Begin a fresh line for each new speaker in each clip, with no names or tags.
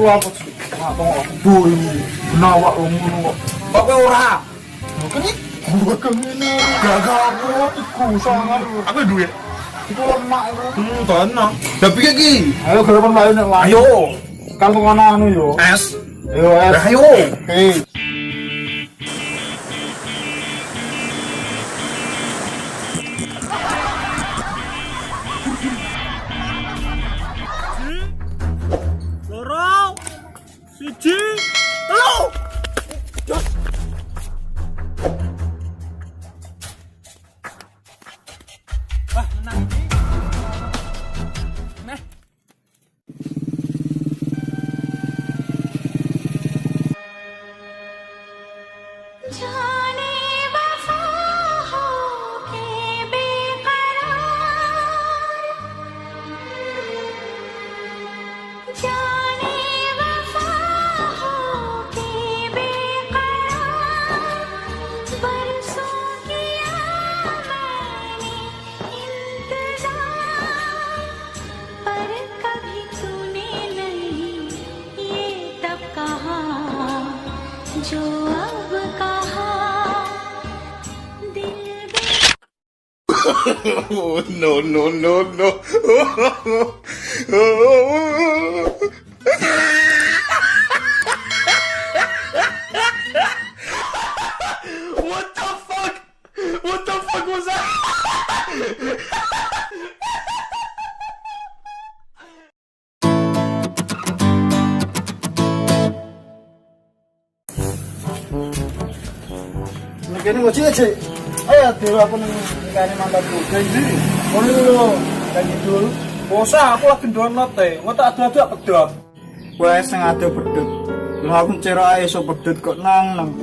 apa sih? Apa kok boy nawak ngono kok. Kok kowe ora? Mungkin gua kemene gagal aku sangar.
Aku duwe.
Iku lemak itu.
Tenang. Lah piye iki?
Ayo gerakan lain nek lain.
Ayo.
Kan kono anu yo.
Es.
Ayo es.
Lah ayo.
Oke.
Loro, siji, telu. Wah, menang. Nah.
जाने वफा हो के बेकरार जाने वफा हो के बेकरार बरसों किया मैंने इंतजार पर कभी तूने नहीं ये तब कहा जो अब कहा दिल
No, no, no, no. What the fuck? What the fuck was that?
Ini ngoci aja. Ayo dewa aku ngene mantanku. Janji. Ngono lho. Janji dul. Bosa aku lagi download teh. Engko tak adu-adu pedot. Wes sing adu pedot. Lah aku cerok ae iso pedot kok nang.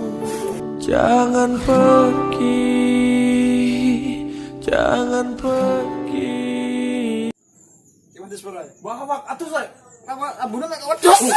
Jangan pergi, jangan pergi.
Gimana suara? Wah, atuh saya. Apa abune nek wedhus.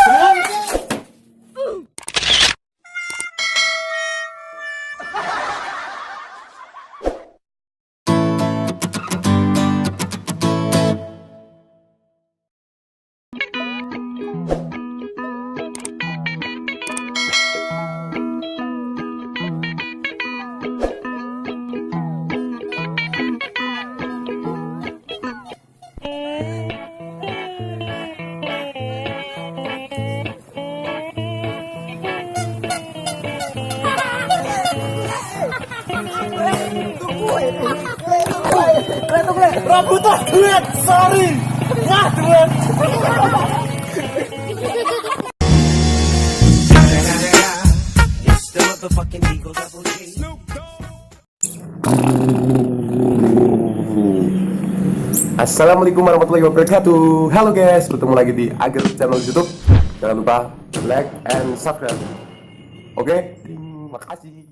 Rambutnya duit, sorry. Wah, duit.
Assalamualaikum warahmatullahi wabarakatuh. Halo guys, bertemu lagi di Agil channel YouTube. Jangan lupa like and subscribe. Oke, terima kasih.